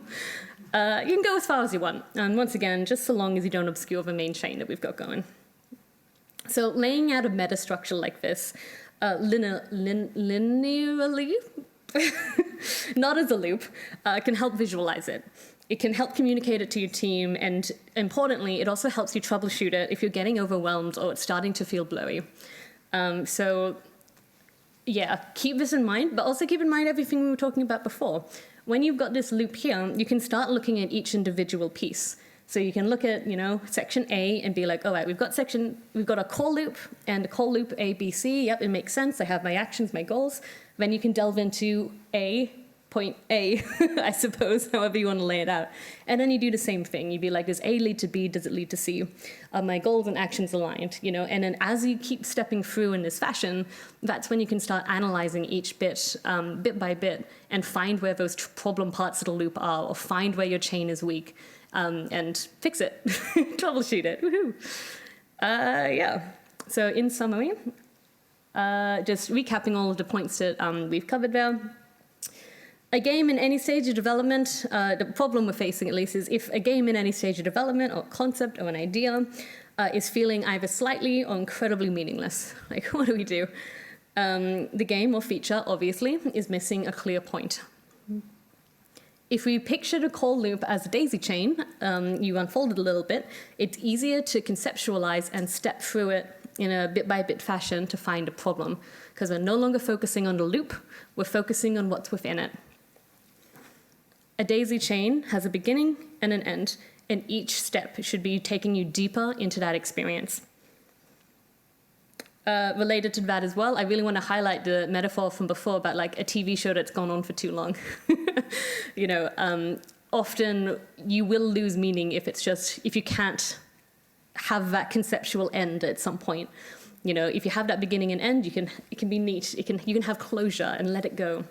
You can go as far as you want, and once again, just so long as you don't obscure the main chain that we've got going. So laying out a meta structure like this, linearly, not as a loop, can help visualize it. It can help communicate it to your team, and importantly, it also helps you troubleshoot it if you're getting overwhelmed or it's starting to feel blurry. So yeah, keep this in mind, but also keep in mind everything we were talking about before. When you've got this loop here, you can start looking at each individual piece. So you can look at, section A and be like, all right, we've got a call loop and a call loop A, B, C. Yep, it makes sense. I have my actions, my goals. Then you can delve into point A, I suppose, however you want to lay it out. And then you do the same thing. You'd be like, does A lead to B? Does it lead to C? Are my goals and actions aligned? And then as you keep stepping through in this fashion, that's when you can start analyzing each bit, bit by bit, and find where those problem parts of the loop are, or find where your chain is weak, and fix it, troubleshoot it. Woohoo! Yeah. So in summary, just recapping all of the points that we've covered there. A game in any stage of development, the problem we're facing at least is if a game in any stage of development or concept or an idea is feeling either slightly or incredibly meaningless. Like, what do we do? The game or feature, obviously, is missing a clear point. If we picture the call loop as a daisy chain, you unfold it a little bit, it's easier to conceptualize and step through it in a bit-by-bit fashion to find a problem, because we're no longer focusing on the loop, we're focusing on what's within it. A daisy chain has a beginning and an end, and each step should be taking you deeper into that experience. Related to that as well, I really want to highlight the metaphor from before about like a TV show that's gone on for too long. Often you will lose meaning if you can't have that conceptual end at some point. If you have that beginning and end, it can be neat. You can have closure and let it go.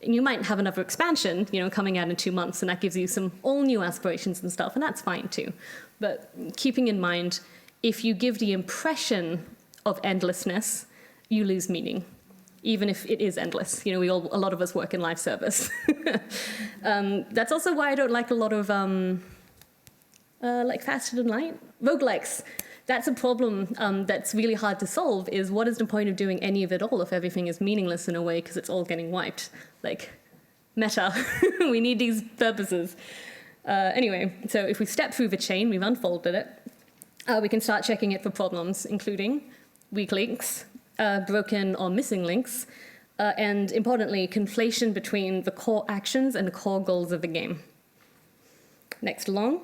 And you might have another expansion, coming out in 2 months, and that gives you some all new aspirations and stuff, and that's fine too. But keeping in mind, if you give the impression of endlessness, you lose meaning, even if it is endless. A lot of us work in live service. That's also why I don't like a lot of like Faster Than Light roguelikes. That's a problem that's really hard to solve, is what is the point of doing any of it all if everything is meaningless in a way because it's all getting wiped? Like, meta. We need these purposes. Anyway, so if we step through the chain, we've unfolded it, we can start checking it for problems, including weak links, broken or missing links, and importantly, conflation between the core actions and the core goals of the game. Next along.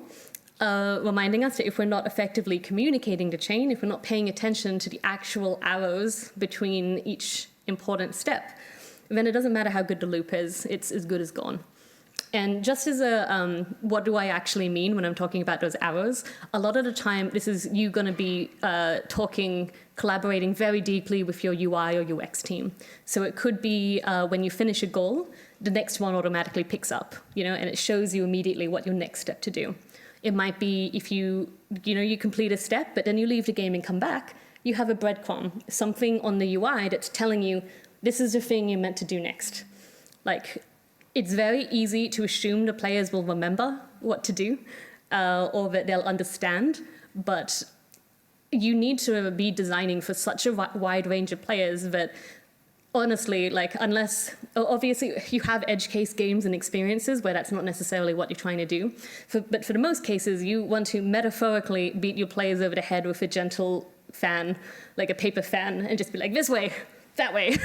Reminding us that if we're not effectively communicating the chain, if we're not paying attention to the actual arrows between each important step, then it doesn't matter how good the loop is, it's as good as gone. And just as a, what do I actually mean when I'm talking about those arrows? A lot of the time, this is you going to be collaborating very deeply with your UI or UX team. So it could be when you finish a goal, the next one automatically picks up, and it shows you immediately what your next step to do. It might be if you complete a step, but then you leave the game and come back, you have a breadcrumb, something on the UI that's telling you, this is the thing you're meant to do next. Like, it's very easy to assume the players will remember what to do, or that they'll understand, but you need to be designing for such a wide range of players that honestly, like, unless, obviously you have edge case games and experiences where that's not necessarily what you're trying to do, but for the most cases, you want to metaphorically beat your players over the head with a gentle fan, like a paper fan, and just be like, this way, that way,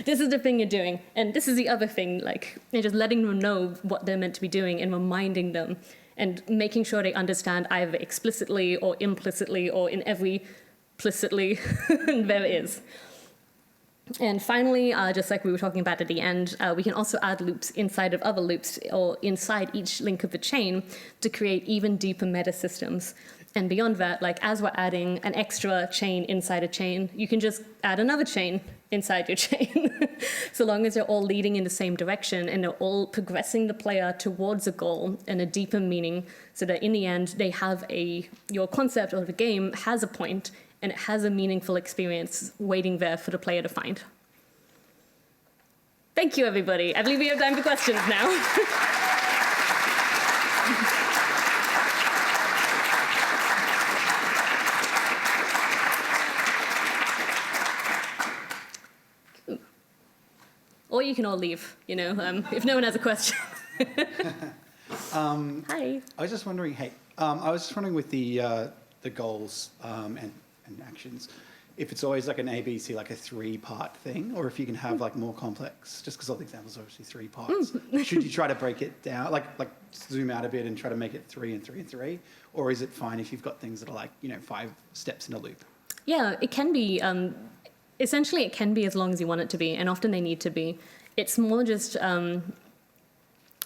this is the thing you're doing, and this is the other thing, like, and just letting them know what they're meant to be doing and reminding them, and making sure they understand either explicitly or implicitly or in every implicitly there is. And finally, just like we were talking about at the end, we can also add loops inside of other loops or inside each link of the chain to create even deeper meta systems. And beyond that, like as we're adding an extra chain inside a chain, you can just add another chain inside your chain, so long as they're all leading in the same direction and they're all progressing the player towards a goal and a deeper meaning, so that in the end, they have your concept or the game has a point, and it has a meaningful experience waiting there for the player to find. Thank you, everybody. I believe we have time for questions now. Or you can all leave, you know, if no one has a question. Hi. I was just wondering, I was just wondering with the goals and actions, if it's always like an ABC, like a 3-part thing, or if you can have like more complex, just because all the examples are obviously 3 parts. Should you try to break it down, like zoom out a bit and try to make it 3 and 3 and 3? Or is it fine if you've got things that are like, 5 steps in a loop? Yeah, it can be. Essentially, it can be as long as you want it to be, and often they need to be. It's more just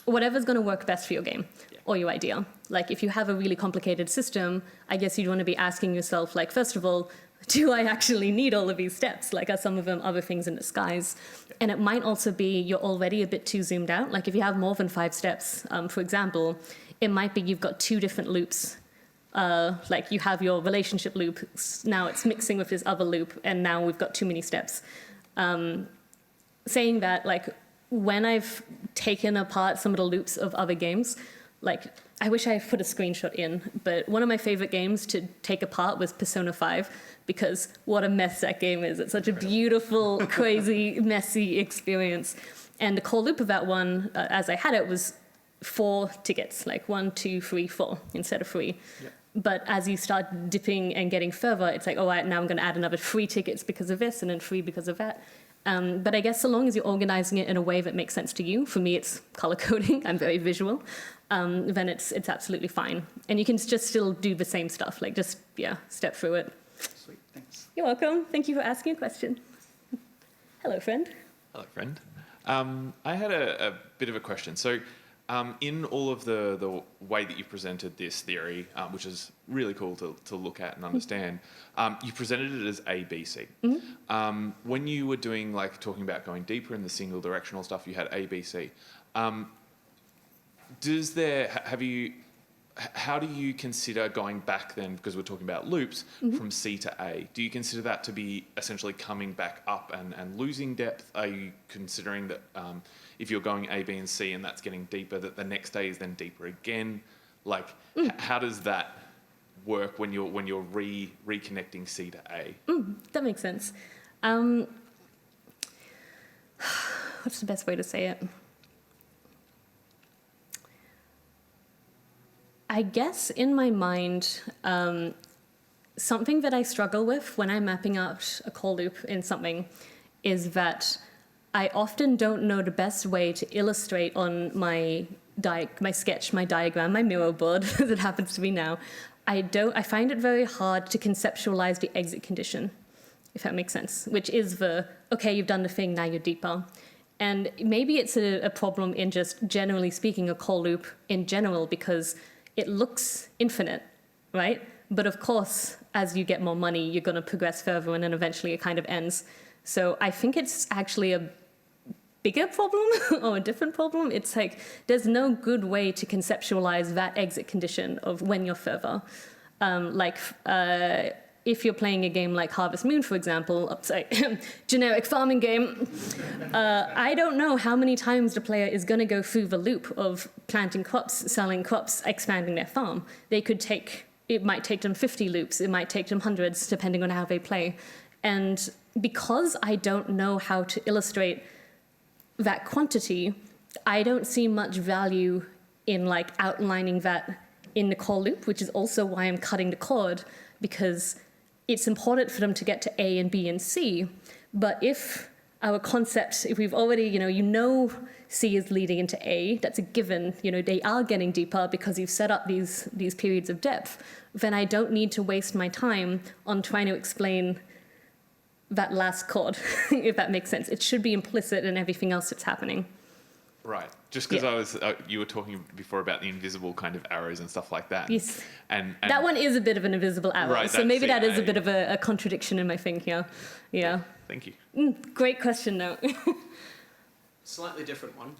whatever's going to work best for your game or your idea. Like, if you have a really complicated system, I guess you'd want to be asking yourself, like, first of all, do I actually need all of these steps? Like, are some of them other things in disguise? And it might also be you're already a bit too zoomed out. Like, if you have more than 5 steps, for example, it might be you've got 2 different loops. Like, you have your relationship loop, now it's mixing with this other loop, and now we've got too many steps. Saying that, like, when I've taken apart some of the loops of other games, like, I wish I put a screenshot in, but one of my favorite games to take apart was Persona 5, because what a mess that game is. It's such a beautiful, crazy, messy experience. And the core loop of that one, as I had it, was 4 tickets, like 1, 2, 3, 4, instead of 3. Yep. But as you start dipping and getting further, it's like, now I'm going to add another 3 tickets because of this, and then 3 because of that. But I guess so long as you're organizing it in a way that makes sense to you, for me it's color coding, I'm very visual, then it's absolutely fine. And you can just still do the same stuff, like just, step through it. Sweet, thanks. You're welcome. Thank you for asking a question. Hello, friend. Hello, friend. I had a bit of a question. So in all of the way that you presented this theory, which is really cool to look at and understand, you presented it as ABC. Mm-hmm. When you were doing, like, talking about going deeper in the single directional stuff, you had ABC. How do you consider going back then, because we're talking about loops, mm-hmm. from C to A? Do you consider that to be essentially coming back up and losing depth? Are you considering that if you're going A, B, and C and that's getting deeper, that the next A is then deeper again? Like, how does that work when you're reconnecting C to A? That makes sense. What's the best way to say it? I guess in my mind, something that I struggle with when I'm mapping out a core loop in something is that I often don't know the best way to illustrate on my sketch, my diagram, my Miro board that happens to be now. I find it very hard to conceptualize the exit condition, if that makes sense, which is okay, you've done the thing, now you're deeper. And maybe it's a problem in just generally speaking a core loop in general, because it looks infinite, right? But of course, as you get more money, you're going to progress further, and then eventually it kind of ends. So I think it's actually a bigger problem or a different problem. It's like there's no good way to conceptualize that exit condition of when you're further. If you're playing a game like Harvest Moon, for example, generic farming game, I don't know how many times the player is going to go through the loop of planting crops, selling crops, expanding their farm. It might take them 50 loops, it might take them hundreds, depending on how they play. And because I don't know how to illustrate that quantity, I don't see much value in like outlining that in the core loop, which is also why I'm cutting the code, because it's important for them to get to A and B and C. But if our concept, if we've already, C is leading into A, that's a given, they are getting deeper because you've set up these periods of depth, then I don't need to waste my time on trying to explain that last chord, if that makes sense. It should be implicit in everything else that's happening. Right. Just because you were talking before about the invisible kind of arrows and stuff like that. Yes. And that one is a bit of an invisible arrow. Right, so maybe that is a bit of a contradiction in my thing here. Yeah. Thank you. Great question, though. Slightly different one.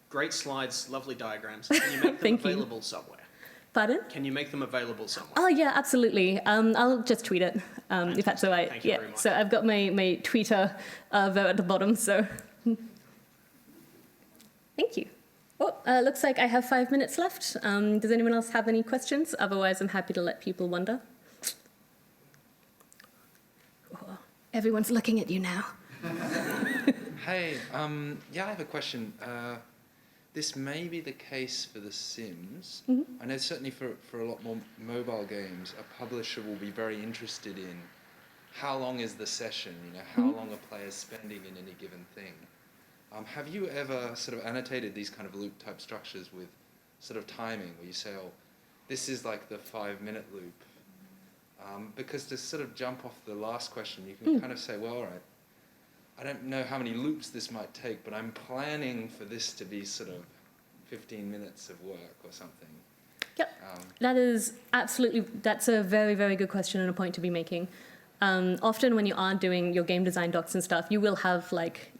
Great slides, lovely diagrams. Can you make them available somewhere? Pardon? Can you make them available somewhere? Oh, yeah, absolutely. I'll just tweet it, if that's all right. Thank you very much. So I've got my Twitter vote at the bottom, so. Thank you. Oh, looks like I have 5 minutes left. Does anyone else have any questions? Otherwise, I'm happy to let people wonder. Oh, everyone's looking at you now. Hey, yeah, I have a question. This may be the case for The Sims. I know certainly for a lot more mobile games, a publisher will be very interested in how long is the session, how long are players spending in any given thing. Have you ever sort of annotated these kind of loop type structures with sort of timing where you say, oh, this is like the 5-minute loop? Because to sort of jump off the last question, you can kind of say, well, all right, I don't know how many loops this might take, but I'm planning for this to be sort of 15 minutes of work or something. Yep, that is absolutely, that's a very, very good question and a point to be making. Often when you are doing your game design docs and stuff, you will have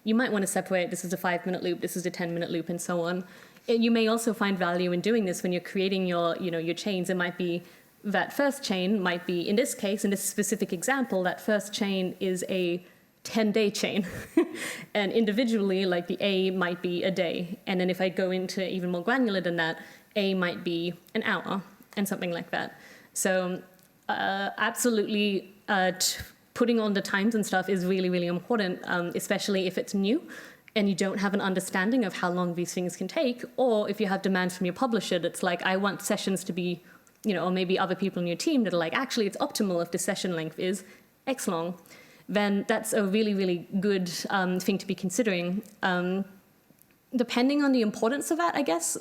you might want to separate, this is a 5-minute loop, this is a 10-minute loop, and so on. You may also find value in doing this when you're creating your chains. It might be that first chain might be, in this case, in this specific example, that first chain is a 10-day chain. And individually, the A might be a day. And then if I go into even more granular than that, A might be an hour and something like that. So absolutely, putting on the times and stuff is really, really important, especially if it's new and you don't have an understanding of how long these things can take, or if you have demands from your publisher that's like, I want sessions to be, or maybe other people in your team that are like, actually, it's optimal if the session length is X long, then that's a really, really good thing to be considering. Depending on the importance of that, I guess,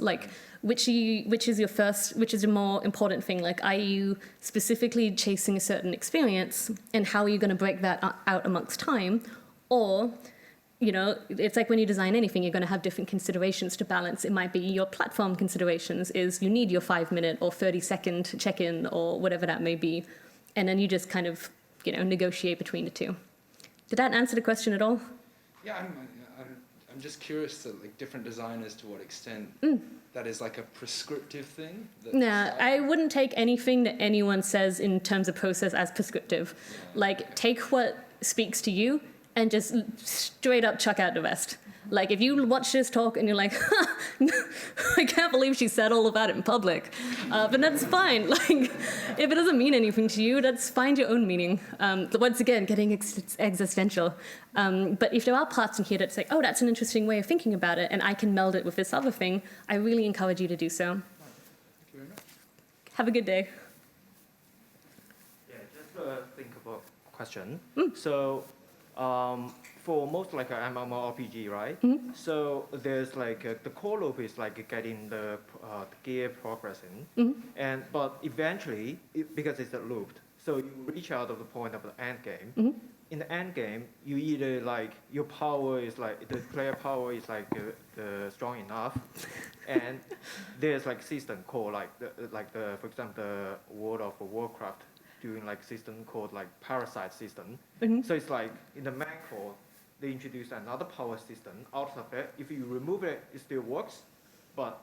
which is the more important thing? Are you specifically chasing a certain experience, and how are you going to break that out amongst time? Or, it's like when you design anything, you're going to have different considerations to balance. It might be your platform considerations is you need your 5-minute or 30-second check-in or whatever that may be. And then you just kind of, negotiate between the two. Did that answer the question at all? Yeah, I'm just curious to different designers to what extent that is a prescriptive thing. No, I wouldn't take anything that anyone says in terms of process as prescriptive. Take what speaks to you and just straight up chuck out the rest. If you watch this talk and you're like, I can't believe she said all of that in public, but that's fine. If it doesn't mean anything to you, that's find your own meaning. Once again, getting existential. But if there are parts in here that's like, oh, that's an interesting way of thinking about it, and I can meld it with this other thing, I really encourage you to do so. Thank you very much. Have a good day. Yeah, just think about question. So, for most a MMORPG, right? So there's the core loop is getting the gear progressing, but eventually because it's a loop, so you reach out of the point of the end game. In the end game, you either your power is the player power is strong enough, and there's system called for example the World of Warcraft doing system called parasite system. So it's in the main core, they introduce another power system out of it. If you remove it, it still works, but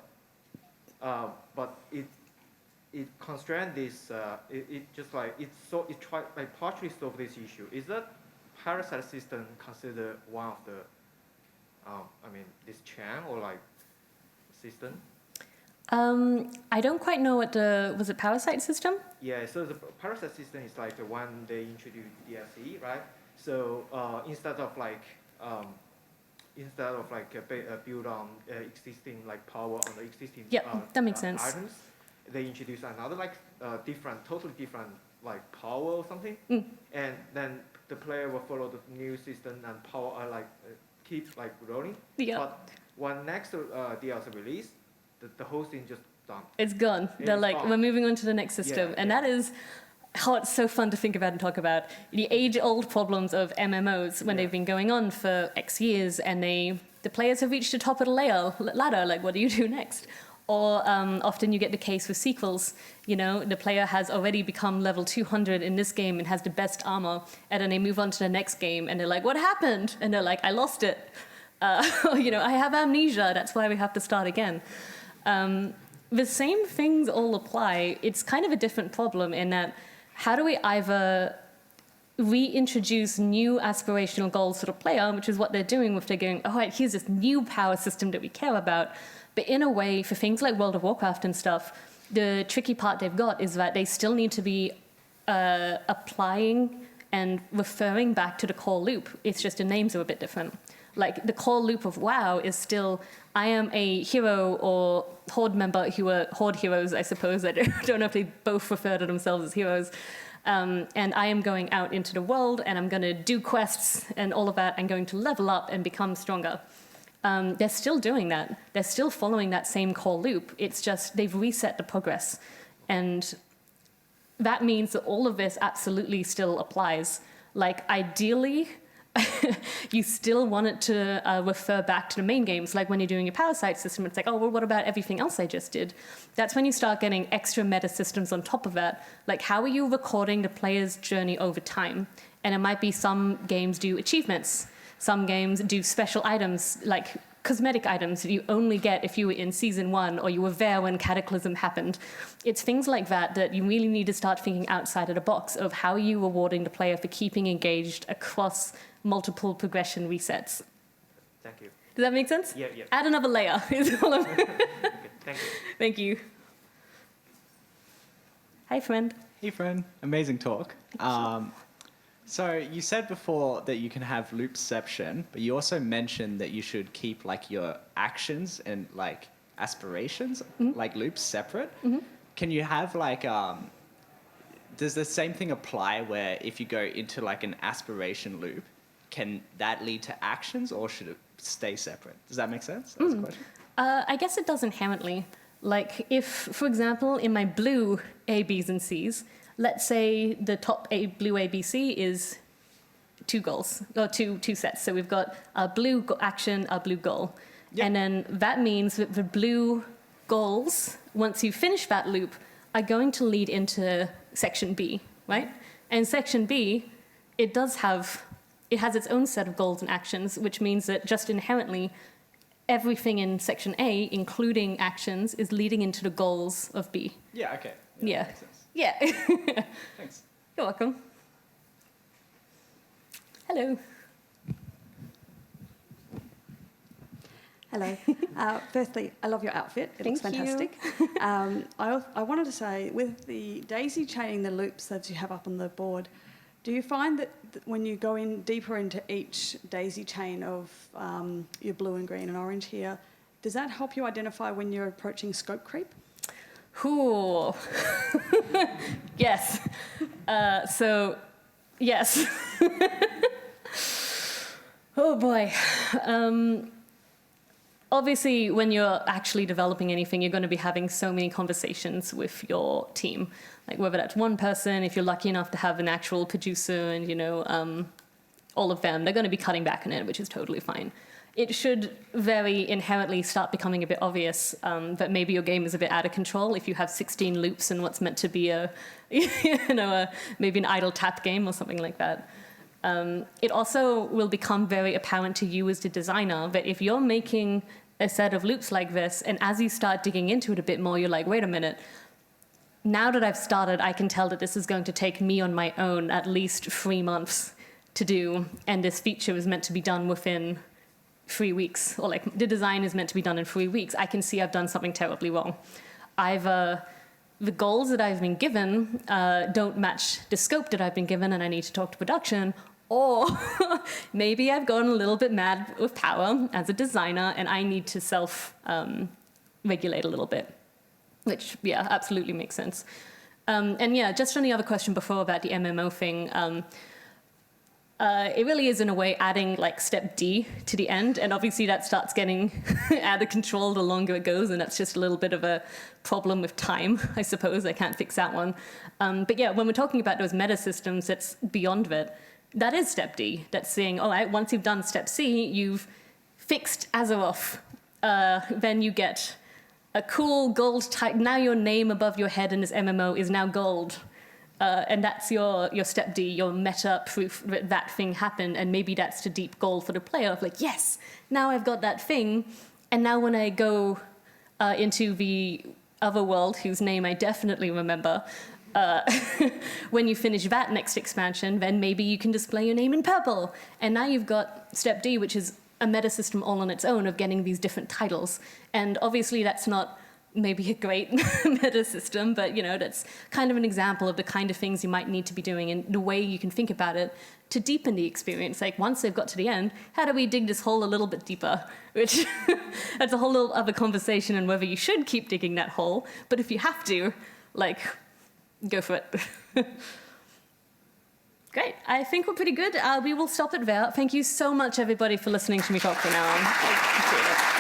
it constrains this. It just it try partially solve this issue. Is that parasite system considered one of the this chain or system? I don't quite know what was it parasite system? Yeah, so the parasite system is the one they introduced DLC, right? So instead of build on existing power on the existing that makes sense. items, they introduce another totally different power or something, and then the player will follow the new system and power keep rolling. Yeah. But when next DLC release, the whole thing just done. It's gone. They're gone. we're moving on to the next system. And that is how it's so fun to think about and talk about. The age-old problems of MMOs when they've been going on for X years and the players have reached the top of the ladder, what do you do next? Or often you get the case with sequels. The player has already become level 200 in this game and has the best armor, and then they move on to the next game and they're like, what happened? And they're like, I lost it. I have amnesia, that's why we have to start again. the same things all apply. It's kind of a different problem in that how do we either reintroduce new aspirational goals for the player, which is what they're doing with they're going, all right, here's this new power system that we care about. But in a way, for things like World of Warcraft and stuff, the tricky part they've got is that they still need to be applying and referring back to the core loop. It's just the names are a bit different. Like the core loop of WoW is still, I am a hero or Horde member who are Horde heroes, I suppose. I don't know if they both refer to themselves as heroes. And I am going out into the world and I'm going to do quests and all of that. I'm going to level up and become stronger. They're still doing that. They're still following that same core loop. It's just they've reset the progress. And that means that all of this absolutely still applies. Like ideally, you still want it to refer back to the main games. Like when you're doing your power site system, it's like, oh, well, what about everything else I just did? That's when you start getting extra meta systems on top of that. Like how are you recording the player's journey over time? And it might be some games do achievements. Some games do special items, like cosmetic items that you only get if you were in season 1 or you were there when Cataclysm happened. It's things like that that you really need to start thinking outside of the box of how are you rewarding the player for keeping engaged across multiple progression resets. Thank you. Does that make sense? Yeah. Add another layer. Is all I'm- Okay, thank you. Thank you. Hi, friend. Hey, friend. Amazing talk. So you said before that you can have loopception, but you also mentioned that you should keep like your actions and like aspirations, like loops separate. Can you have like, does the same thing apply where if you go into like an aspiration loop, can that lead to actions or should it stay separate? Does that make sense? That's a question. I guess it does inherently. Like if, for example, in my blue A, Bs, and Cs, let's say the top blue ABC is 2 goals, or two sets. So we've got a blue action, a blue goal. Yep. And then that means that the blue goals, once you finish that loop, are going to lead into section B, right? And section B, it has its own set of goals and actions, which means that just inherently, everything in section A, including actions, is leading into the goals of B. Yeah, okay. Yeah. That makes sense. Yeah. Thanks. You're welcome. Hello. Hello. Firstly, I love your outfit. It looks Thank you. fantastic. I wanted to say, with the daisy chaining the loops that you have up on the board, do you find that when you go in deeper into each daisy chain of your blue and green and orange here, does that help you identify when you're approaching scope creep? Cool. Yes. Yes. Oh boy. Obviously, when you're actually developing anything, you're going to be having so many conversations with your team. Like whether that's one person, if you're lucky enough to have an actual producer and, all of them, they're going to be cutting back on it, which is totally fine. It should very inherently start becoming a bit obvious that maybe your game is a bit out of control if you have 16 loops in what's meant to be maybe an idle tap game or something like that. It also will become very apparent to you as the designer that if you're making a set of loops like this, and as you start digging into it a bit more, you're like, wait a minute, now that I've started, I can tell that this is going to take me on my own at least 3 months to do, and this feature is meant to be done within 3 weeks, or like the design is meant to be done in 3 weeks. I can see I've done something terribly wrong. The goals that I've been given don't match the scope that I've been given, and I need to talk to production. Or maybe I've gone a little bit mad with power as a designer, and I need to self-regulate a little bit, which, yeah, absolutely makes sense. And yeah, just on the other question before about the MMO thing, it really is, in a way, adding like step D to the end, and obviously that starts getting out of control the longer it goes, and that's just a little bit of a problem with time, I suppose. I can't fix that one. But yeah, when we're talking about those meta systems, that's beyond that. That is step D. That's saying, all right, once you've done step C, you've fixed Azeroth. Then you get a cool gold type. Now your name above your head in this MMO is now gold. And that's your step D, your meta proof that that thing happened, and maybe that's the deep goal for the player of like, yes, now I've got that thing, and now when I go into the other world, whose name I definitely remember, when you finish that next expansion, then maybe you can display your name in purple. And now you've got step D, which is a meta system all on its own of getting these different titles. And obviously that's not maybe a great meta system, but that's kind of an example of the kind of things you might need to be doing and the way you can think about it to deepen the experience. Like once they've got to the end, how do we dig this hole a little bit deeper? Which that's a whole little other conversation on whether you should keep digging that hole. But if you have to, go for it. Great. I think we're pretty good. We will stop it there. Thank you so much, everybody, for listening to me talk for an hour. I appreciate it.